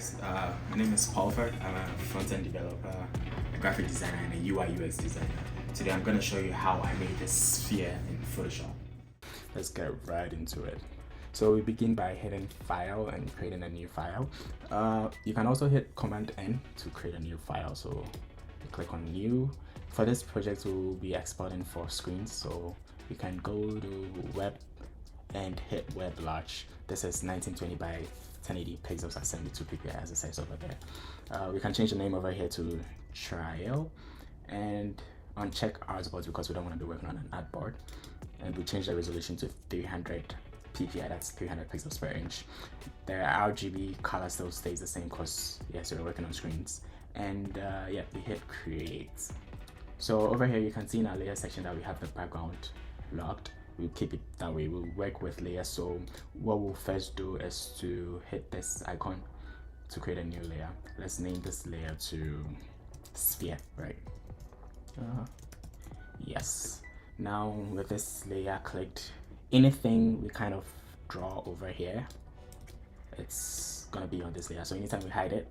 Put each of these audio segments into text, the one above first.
guys, my name is Paulford. I'm a front-end developer, a graphic designer, and a UI UX designer. Today I'm going to show you how I made this sphere in Photoshop. Let's get right into it. So we begin by hitting File and creating a new file. You can also hit Command N to create a new file. So you click on New. For this project, we'll be exporting 4 screens. So you can go to Web and hit Web Large. This is 1920 by 1080 pixels at 72 ppi as the size over there. We can change the name over here to Trial and uncheck artboard because we don't want to be working on an artboard. And we change the resolution to 300 ppi, that's 300 pixels per inch. The RGB color still stays the same because yes, we're working on screens. And yeah, we hit Create. So over here you can see in our layer section that we have the background locked. We'll keep it that way. We'll work with layers. So what we'll first do is to hit this icon to create a new layer. Let's name this layer to sphere, right? Yes. Now with this layer clicked, anything we kind of draw over here, it's gonna be on this layer. So anytime we hide it,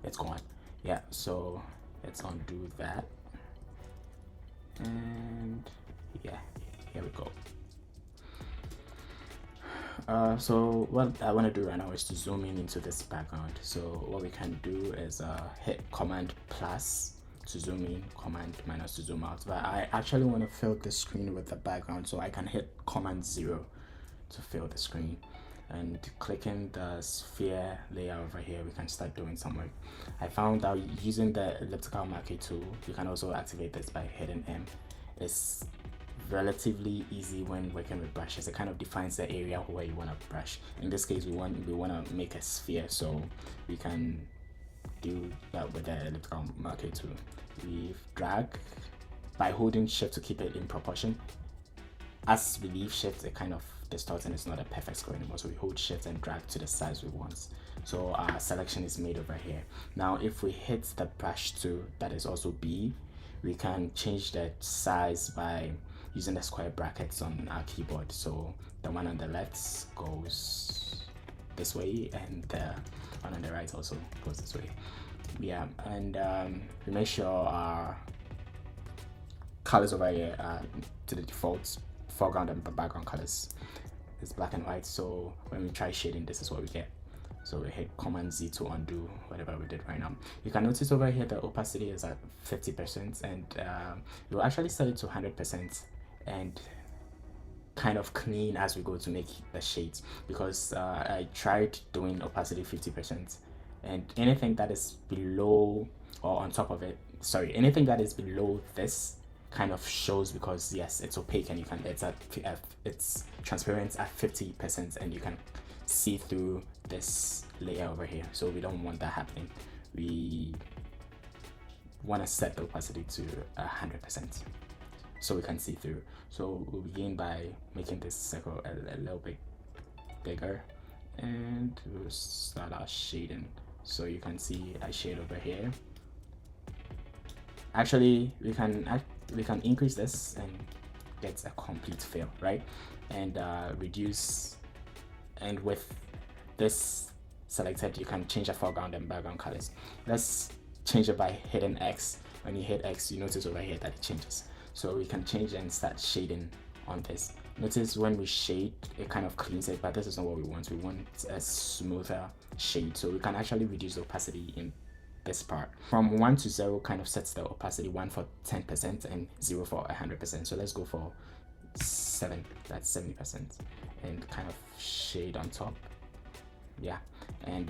it's gone. Yeah, so let's undo that. And yeah, here we go. So what I want to do right now is to zoom in into this background. So what we can do is hit Command plus to zoom in, Command minus to zoom out. But I actually want to fill the screen with the background, so I can hit Command 0 to fill the screen. And clicking the sphere layer over here, we can start doing some work. I found out using the Elliptical Marquee tool, you can also activate this by hitting M. It's relatively easy when working with brushes. It kind of defines the area where you want to brush. In this case, we want to make a sphere, so we can do that with the Elliptical Marquee tool. We drag by holding Shift to keep it in proportion. As we leave Shift, it kind of distorts and it's not a perfect square anymore. So we hold Shift and drag to the size we want. So our selection is made over here. Now, if we hit the brush tool, that is also B, we can change the size by using the square brackets on our keyboard. So the one on the left goes this way and the one on the right also goes this way. Yeah, and we make sure our colors over here are to the default foreground and background colors. It's black and white, so when we try shading, this is what we get. So we hit Command Z to undo whatever we did right now. You can notice over here the opacity is at 50%, and we'll actually set it to 100% and kind of clean as we go to make the shades, because I tried doing opacity 50%, and anything that is below or on top of it, sorry, anything that is below this kind of shows, because yes, it's opaque and you can it's transparent at 50% and you can see through this layer over here. So we don't want that happening. We want to set the opacity to 100% so we can see through. So we'll begin by making this circle a little bit bigger, and we'll start our shading. So you can see I shade over here. Actually, we can increase this and get a complete fill, right? And reduce, and with this selected, you can change the foreground and background colors. Let's change it by hitting X. When you hit X, you notice over here that it changes. So we can change and start shading on this. Notice when we shade, it kind of cleans it, but this is not what we want. We want a smoother shade. So we can actually reduce the opacity in this part. From 1 to 0 kind of sets the opacity, 1 for 10% and 0 for 100%. So let's go for 7, that's 70%, and kind of shade on top. Yeah, and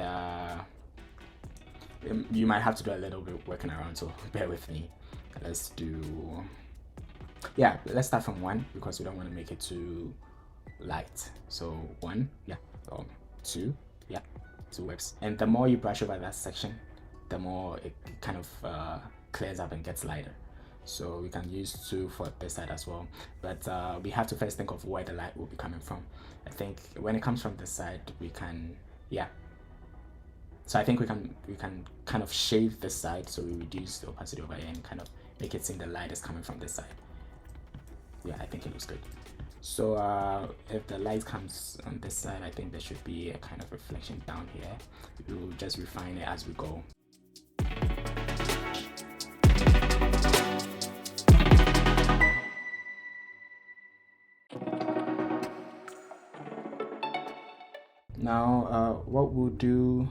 you might have to do a little bit working around, so bear with me. Let's do, yeah, let's start from 1 because we don't want to make it too light. So 1, yeah, 2, yeah, 2 works. And the more you brush over that section, the more it kind of clears up and gets lighter. So we can use 2 for this side as well, but we have to first think of where the light will be coming from. I think when it comes from this side, we can, yeah, so I think we can kind of shade this side, so we reduce the opacity over here and kind of make it seem the light is coming from this side. Yeah, I think it looks good. So if the light comes on this side, I think there should be a kind of reflection down here. We'll just refine it as we go. Now what we'll do,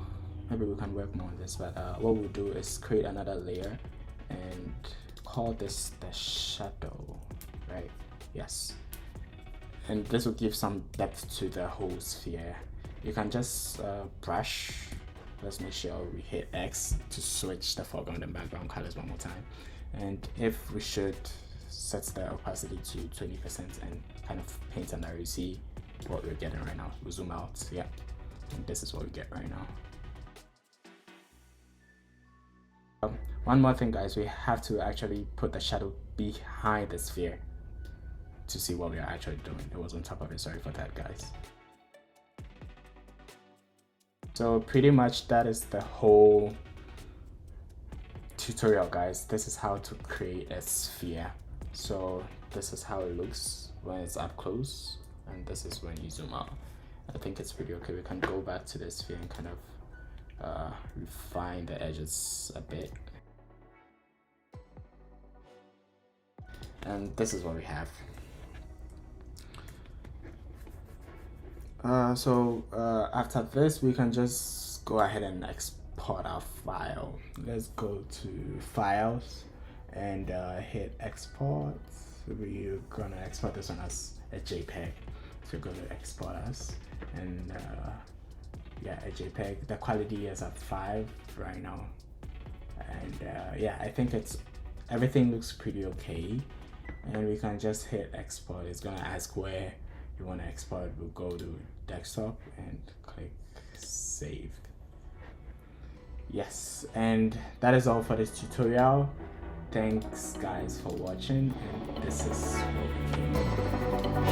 maybe we can work more on this, but what we'll do is create another layer and call this the shadow, right? Yes. And this will give some depth to the whole sphere. You can just brush. Let's make sure we hit X to switch the foreground and background colors one more time. And if we should set the opacity to 20% and kind of paint under, you see what we're getting right now. We'll zoom out, yeah. And this is what we get right now. One more thing, guys, we have to actually put the shadow behind the sphere to see what we are actually doing. It was on top of it, sorry for that, guys. So pretty much that is the whole tutorial, guys. This is how to create a sphere. So this is how it looks when it's up close, and this is when you zoom out. I think it's pretty okay. We can go back to the sphere and kind of refine the edges a bit. And this is what we have. After this, we can just go ahead and export our file. Let's go to files and hit export. We're gonna export this one as a JPEG. So we're gonna export us, and yeah, a JPEG. The quality is at 5 right now, and yeah, I think everything looks pretty okay. And we can just hit export. It's gonna ask where you want to export. We'll go to desktop and click save. Yes, and that is all for this tutorial. Thanks guys for watching, and this is what we came up with.